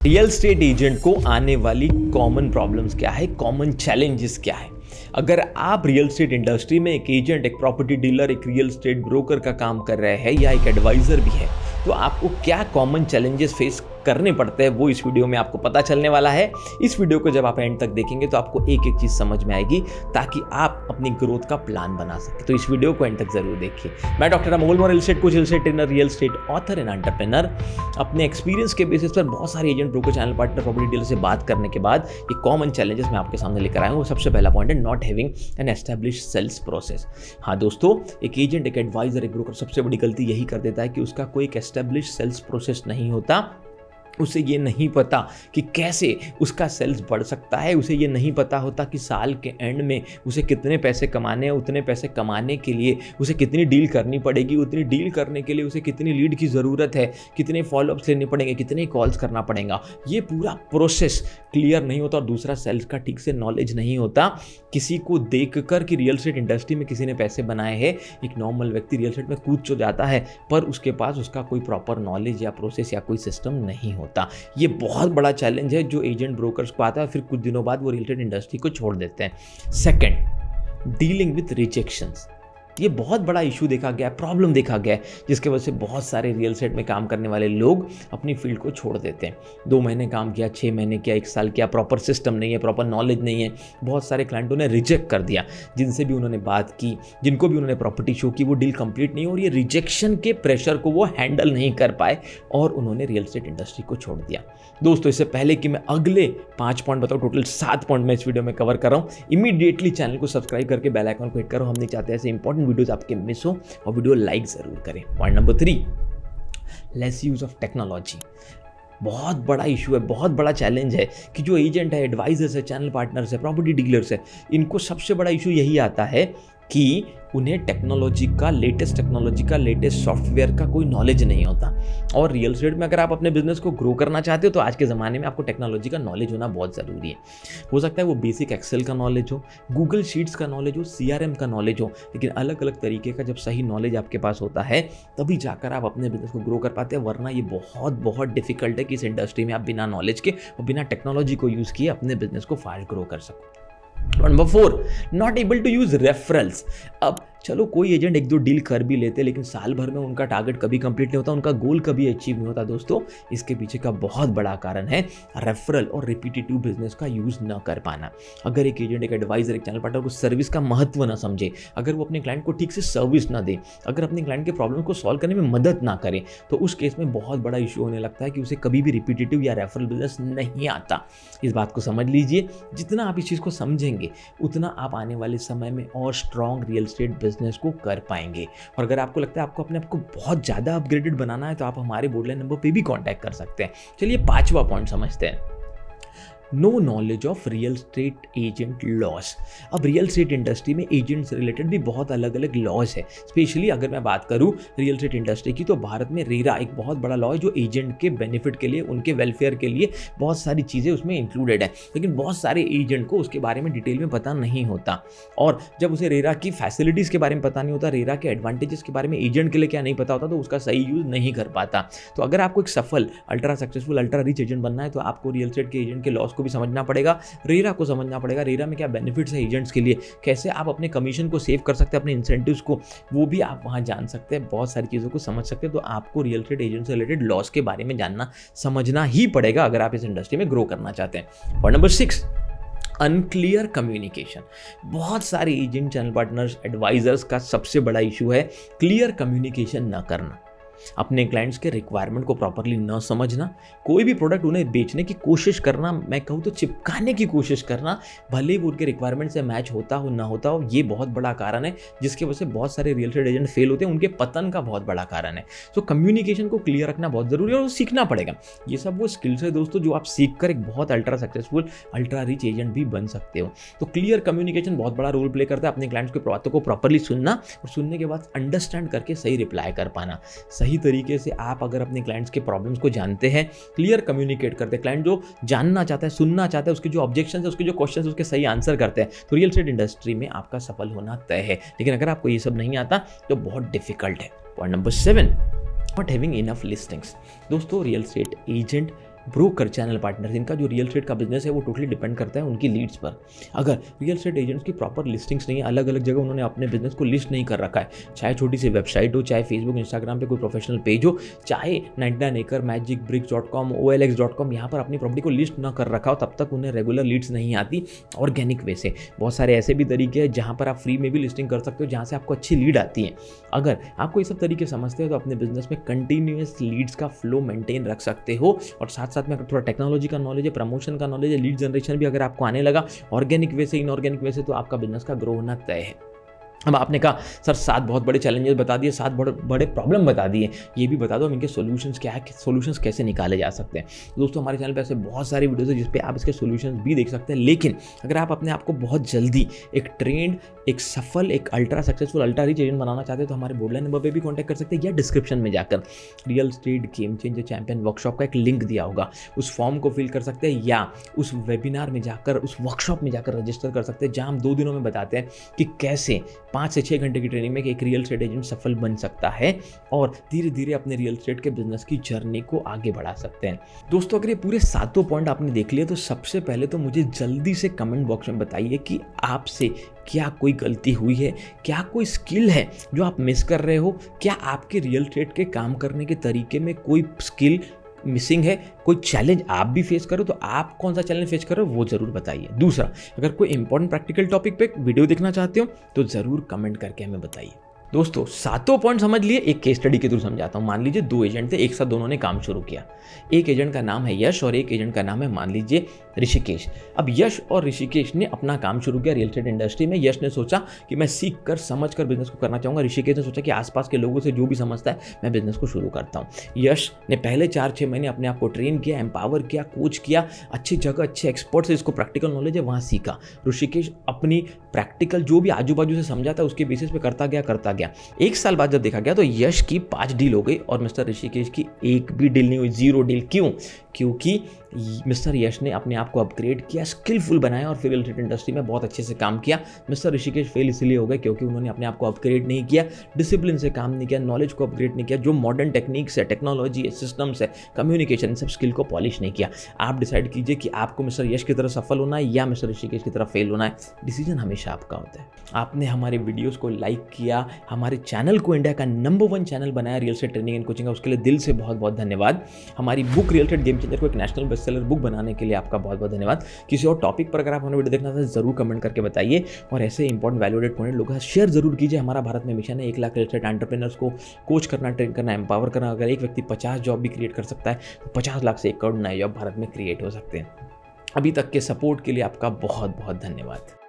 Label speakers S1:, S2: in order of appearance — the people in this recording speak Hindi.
S1: रियल स्टेट एजेंट को आने वाली कॉमन प्रॉब्लम्स क्या है, कॉमन चैलेंजेस क्या है। अगर आप रियल स्टेट इंडस्ट्री में एक एजेंट, एक प्रॉपर्टी डीलर, एक रियल स्टेट ब्रोकर का काम कर रहे हैं या एक एडवाइजर भी है, तो आपको क्या कॉमन चैलेंजेस फेस करने पड़ते हैं वो इस वीडियो में आपको पता चलने वाला है। इस वीडियो को जब आप एंड तक देखेंगे तो आपको एक एक चीज़ समझ में आएगी ताकि आप अपनी ग्रोथ का प्लान बना सकें। तो इस वीडियो को एंड तक जरूर देखिए। मैं doctor Amol more, real estate coach, real estate trainer, real estate author and entrepreneur. अपने एक्सपीरियंस के बेसिस पर बहुत सारे agent, broker, channel partner, property dealer से बात करने के बाद ये कॉमन चैलेंजेस मैं आपके सामने लेकर आया हूँ। सबसे पहला पॉइंट है not having an established sales process. हाँ दोस्तों, एक एजेंट, एक एडवाइजर, एक ब्रोकर सबसे बड़ी गलती यही कर देता है कि उसका कोई एक एस्टैब्लिश्ड सेल्स प्रोसेस नहीं होता। उसे ये नहीं पता कि कैसे उसका सेल्स बढ़ सकता है। उसे ये नहीं पता होता कि साल के एंड में उसे कितने पैसे कमाने हैं। उतने पैसे कमाने के लिए उसे कितनी डील करनी पड़ेगी, उतनी डील करने के लिए उसे कितनी लीड की ज़रूरत है, कितने फॉलोअप्स लेने पड़ेंगे, कितने कॉल्स करना पड़ेगा। ये पूरा प्रोसेस क्लियर नहीं होता। और दूसरा, सेल्स का ठीक से नॉलेज नहीं होता। किसी को देख कर कि रियल स्टेट इंडस्ट्री में किसी ने पैसे बनाए हैं, एक नॉर्मल व्यक्ति रियल स्टेट में कूद तो जाता है, पर उसके पास उसका कोई प्रॉपर नॉलेज या प्रोसेस या कोई सिस्टम नहीं होता। ये बहुत बड़ा चैलेंज है जो एजेंट, ब्रोकर्स को आता है। फिर कुछ दिनों बाद वो रियल एस्टेट इंडस्ट्री को छोड़ देते हैं। Second, dealing with rejections. ये बहुत बड़ा इशू देखा गया है, प्रॉब्लम देखा गया है, जिसके वजह से बहुत सारे रियल एस्टेट में काम करने वाले लोग अपनी फील्ड को छोड़ देते हैं। 2 महीने काम किया, 6 महीने किया, 1 साल किया, प्रॉपर सिस्टम नहीं है, प्रॉपर नॉलेज नहीं है। बहुत सारे क्लाइंटों ने रिजेक्ट कर दिया। जिनसे भी उन्होंने बात की, जिनको भी उन्होंने प्रॉपर्टी शो की, वो डील कंप्लीट नहीं हो। और ये रिजेक्शन के प्रेशर को वो हैंडल नहीं कर पाए और उन्होंने रियल एस्टेट इंडस्ट्री को छोड़ दिया। दोस्तों, इससे पहले कि मैं अगले 5 पॉइंट बताऊँ, टोटल 7 पॉइंट मैं इस वीडियो में कवर कर रहा हूँ। इमीडिएटली चैनल को सब्सक्राइब करके बेल आइकन को हिट करो। हम नहीं चाहते ऐसे इंपॉर्टेंट वीडियोस आपके मिस हो, और वीडियो लाइक जरूर करें। Point number 3, less use of technology. बहुत बड़ा इशू है, बहुत बड़ा चैलेंज है कि जो एजेंट है, एडवाइजर्स है, चैनल पार्टनर्स है, प्रॉपर्टी डीलर्स है, इनको सबसे बड़ा इशू यही आता है कि उन्हें टेक्नोलॉजी का, लेटेस्ट टेक्नोलॉजी का, लेटेस्ट सॉफ्टवेयर का कोई नॉलेज नहीं होता। और रियल एस्टेट में अगर आप अपने बिजनेस को ग्रो करना चाहते हो तो आज के ज़माने में आपको टेक्नोलॉजी का नॉलेज होना बहुत ज़रूरी है। हो सकता है वो बेसिक एक्सेल का नॉलेज हो, गूगल शीट्स का नॉलेज हो, CRM का नॉलेज हो, लेकिन अलग अलग तरीके का जब सही नॉलेज आपके पास होता है तभी जाकर आप अपने बिजनेस को ग्रो कर पाते हैं। वरना ये बहुत बहुत डिफिकल्ट है कि इस इंडस्ट्री में आप बिना नॉलेज के और बिना टेक्नोलॉजी को यूज़ किए अपने बिजनेस को फास्ट ग्रो कर सको। Number 4, not able to use referrals. अब चलो, कोई एजेंट 1-2 डील कर भी लेते, लेकिन साल भर में उनका टारगेट कभी कंप्लीट नहीं होता, उनका गोल कभी अचीव नहीं होता। दोस्तों, इसके पीछे का बहुत बड़ा कारण है रेफरल और रिपीटेटिव बिजनेस का यूज न कर पाना। अगर एक एजेंट, एक एडवाइजर, एक चैनल पार्टनर को सर्विस का महत्व न समझे, अगर वो अपने क्लाइंट को ठीक से सर्विस ना दे, अगर अपने क्लाइंट के प्रॉब्लम को सॉल्व करने में मदद ना करे, तो उस केस में बहुत बड़ा इशू होने लगता है कि उसे कभी भी रिपीटेटिव या रेफरल बिजनेस नहीं आता। इस बात को समझ लीजिए। जितना आप इस चीज़ को समझेंगे उतना आप आने वाले समय में और स्ट्रॉन्ग रियल एस्टेट बिजनेस को कर पाएंगे। और अगर आपको लगता है आपको अपने आप को बहुत ज़्यादा अपग्रेडेड बनाना है तो आप हमारे बोर्डलाइन नंबर पे भी कांटेक्ट कर सकते हैं। चलिए 5वां पॉइंट समझते हैं, no knowledge of real estate agent laws. अब रियल स्टेट इंडस्ट्री में एजेंट से रिलेटेड भी बहुत अलग अलग लॉज है। स्पेशली अगर मैं बात करूं रियल स्टेट इंडस्ट्री की, तो भारत में रेरा एक बहुत बड़ा लॉ है जो एजेंट के बेनिफिट के लिए, उनके वेलफेयर के लिए बहुत सारी चीज़ें उसमें इंक्लूडेड है। लेकिन बहुत सारे एजेंट को उसके बारे में डिटेल में पता नहीं होता। और जब उसे रेरा की फैसिलिटीज़ के बारे में पता नहीं होता, रेरा के एडवांटेजेस के बारे में एजेंट के लिए क्या नहीं पता होता, तो उसका सही यूज़ नहीं कर पाता। तो अगर आपको एक सफल, ultra successful, ultra rich agent बनना है तो आपको रियल स्टेट के एजेंट के लॉस को भी समझना पड़ेगा, रेरा को समझना पड़ेगा, रेरा में क्या बेनिफिट्स है एजेंट्स के लिए, कैसे आप अपने कमीशन को सेव कर सकते हैं, अपने इंसेंटिव्स को, वो भी आप वहां जान सकते हैं, बहुत सारी चीज़ों को समझ सकते हैं। तो आपको रियल एस्टेट एजेंट से रिलेटेड लॉस के बारे में जानना, समझना ही पड़ेगा अगर आप इस इंडस्ट्री में ग्रो करना चाहते हैं। Point number 6, unclear communication. बहुत सारे एजेंट, चैनल पार्टनर्स, एडवाइजर्स का सबसे बड़ा इशू है क्लियर कम्युनिकेशन न करना। अपने क्लाइंट्स के रिक्वायरमेंट को प्रॉपरली न समझना, कोई भी प्रोडक्ट उन्हें बेचने की कोशिश करना, मैं कहूँ तो चिपकाने की कोशिश करना, भले ही वो उनके रिक्वायरमेंट से मैच होता हो ना होता हो, ये बहुत बड़ा कारण है जिसकी वजह से बहुत सारे रियल एस्टेट एजेंट फेल होते हैं, उनके पतन का बहुत बड़ा कारण है। तो कम्युनिकेशन को क्लियर रखना बहुत जरूरी है और सीखना पड़ेगा। ये सब वो स्किल्स है दोस्तों जो आप सीख कर एक बहुत ultra successful, ultra rich agent भी बन सकते हो। तो क्लियर कम्युनिकेशन बहुत बड़ा रोल प्ले करता है। अपने क्लाइंट्स की बातों को प्रॉपरली सुनना और सुनने के बाद अंडरस्टैंड करके सही रिप्लाई कर पाना। सही तरीके से आप अगर अपने क्लाइंट्स के प्रॉब्लम्स को जानते हैं, क्लियर कम्युनिकेट करते हैं, क्लाइंट जो जानना चाहता है, सुनना चाहता है, उसके जो ऑब्जेक्शन है, उसके जो क्वेश्चन है, उसके सही आंसर करते हैं, तो रियल एस्टेट इंडस्ट्री में आपका सफल होना तय है। लेकिन अगर आपको ये सब नहीं आता तो बहुत डिफिकल्ट है। Point number 7, not having enough listings. दोस्तों, real estate agent broker, channel partner, इनका जो रियल एस्टेट का बिजनेस है वो टोटली डिपेंड करता है उनकी लीड्स पर। अगर रियल एस्टेट एजेंट्स की प्रॉपर लिस्टिंग्स नहीं है, अलग अलग जगह उन्होंने अपने बिजनेस को लिस्ट नहीं कर रखा है, चाहे छोटी सी वेबसाइट हो, चाहे फेसबुक इंस्टाग्राम पे कोई प्रोफेशनल पेज हो, चाहे 99 acre, magicbricks.com, olx.com, यहाँ पर अपनी प्रॉपर्टी को लिस्ट ना कर रखा हो, तब तक उन्हें रेगुलर लीड्स नहीं आती ऑर्गेनिक वे से। बहुत सारे ऐसे भी तरीके हैं जहाँ पर आप फ्री में भी लिस्टिंग कर सकते हो, जहाँ से आपको अच्छी लीड आती है। अगर आपको ये सब तरीके समझते हो तो अपने बिजनेस में कंटिन्यूअस लीड्स का फ्लो मेंटेन रख सकते हो। और साथ साथ में अगर थोड़ा टेक्नोलॉजी का नॉलेज है, प्रमोशन का नॉलेज है, लीड जनरेशन भी अगर आपको आने लगा ऑर्गेनिक वे से, इनऑर्गेनिक वे से, तो आपका बिजनेस का ग्रो होना तय है। अब आपने कहा सर 7 बहुत बड़े चैलेंजेस बता दिए, 7 बड़े प्रॉब्लम बता दिए, ये भी बता दो इनके सॉल्यूशंस क्या है, सॉल्यूशंस कैसे निकाले जा सकते हैं। दोस्तों हमारे चैनल पे ऐसे बहुत सारी वीडियोस है जिस पे आप इसके सॉल्यूशंस भी देख सकते हैं। लेकिन अगर आप अपने आप को बहुत जल्दी एक ट्रेंड, एक सफल, एक ultra successful, ultra rich agent बनाना चाहते हैं तो हमारे बोर्डलाइन नंबर पर भी कॉन्टैक्ट कर सकते हैं, या डिस्क्रिप्शन में जाकर real estate game changer champion workshop का एक लिंक दिया होगा, उस फॉर्म को फिल कर सकते हैं, या उस वेबिनार में जाकर, उस वर्कशॉप में जाकर रजिस्टर कर सकते हैं, जहाँ हम 2 दिनों में बताते हैं कि कैसे 5 से 6 घंटे की ट्रेनिंग में एक रियल एस्टेट एजेंट सफल बन सकता है और धीरे धीरे अपने रियल एस्टेट के बिजनेस की जर्नी को आगे बढ़ा सकते हैं। दोस्तों अगर ये पूरे 7 पॉइंट आपने देख लिए तो सबसे पहले तो मुझे जल्दी से कमेंट बॉक्स में बताइए कि आपसे क्या कोई गलती हुई है, क्या कोई स्किल है जो आप मिस कर रहे हो, क्या आपके रियल एस्टेट के काम करने के तरीके में कोई स्किल मिसिंग है, कोई चैलेंज आप भी फेस करो तो आप कौन सा चैलेंज फेस करो वो जरूर बताइए। दूसरा, अगर कोई इंपॉर्टेंट प्रैक्टिकल टॉपिक पे वीडियो देखना चाहते हो तो जरूर कमेंट करके हमें बताइए। दोस्तों 7 पॉइंट समझ लिए, एक केस स्टडी के थ्रू समझाता हूँ। मान लीजिए 2 एजेंट थे, एक साथ दोनों ने काम शुरू किया। एक एजेंट का नाम है यश और एक एजेंट का नाम है मान लीजिए ऋषिकेश। अब यश और ऋषिकेश ने अपना काम शुरू किया रियल एस्टेट इंडस्ट्री में। यश ने सोचा कि मैं सीख कर समझ कर बिजनेस को करना चाहूँगा। ऋषिकेश ने सोचा कि आसपास के लोगों से जो भी समझता है मैं बिजनेस को शुरू करता हूँ। यश ने पहले 4-6 महीने अपने आप को ट्रेन किया, एम्पावर किया, कोच किया, अच्छी जगह अच्छे एक्सपर्ट से इसको प्रैक्टिकल नॉलेज है वहाँ सीखा। ऋषिकेश अपनी प्रैक्टिकल जो भी आजू बाजू से समझा था उसके बेसिस पे करता गया। 1 साल बाद जब देखा गया तो यश की 5 डील हो गई और मिस्टर ऋषिकेश की 1 भी डील नहीं हुई, 0 डील। क्यों? क्योंकि मिस्टर यश ने अपने आप को अपग्रेड किया, स्किलफुल बनाया और फिर रियल एस्टेट इंडस्ट्री में बहुत अच्छे से काम किया। मिस्टर ऋषिकेश फेल इसलिए हो गए क्योंकि उन्होंने अपने आप को अपग्रेड नहीं किया, डिसिप्लिन से काम नहीं किया, नॉलेज को अपग्रेड नहीं किया, जो मॉडर्न टेक्निक्स है, टेक्नोलॉजी है, सिस्टम्स है, कम्युनिकेशन, इन सब स्किल को पॉलिश नहीं किया। आप डिसाइड कीजिए कि आपको मिस्टर यश की तरह सफल होना है या मिस्टर ऋषिकेश की तरह फेल होना है। डिसीजन हमेशा आपका होता है। आपने हमारे वीडियोज़ को लाइक किया, हमारे चैनल को इंडिया का नंबर 1 चैनल बनाया real estate training and coaching का, उसके लिए दिल से बहुत बहुत धन्यवाद। हमारी book real estate game changer को एक नेशनल बेस्टसेलर बुक बनाने के लिए आपका बहुत बहुत धन्यवाद। किसी और टॉपिक पर अगर आप हमारा वीडियो देखना चाहते हैं जरूर कमेंट करके बताइए और ऐसे इंपॉर्टेंट वैल्यूएटेड पॉइंट लोगों के साथ शेयर जरूर कीजिए। हमारा भारत में मिशन है 1 लाख रियल एस्टेट एंटरप्रेन्योर्स को कोच करना, ट्रेन करना, एम्पावर करना। अगर एक व्यक्ति 50 जॉब भी क्रिएट कर सकता है तो 50 लाख से 1 करोड़ नए जॉब भारत में क्रिएट हो सकते हैं। अभी तक के सपोर्ट के लिए आपका बहुत बहुत धन्यवाद।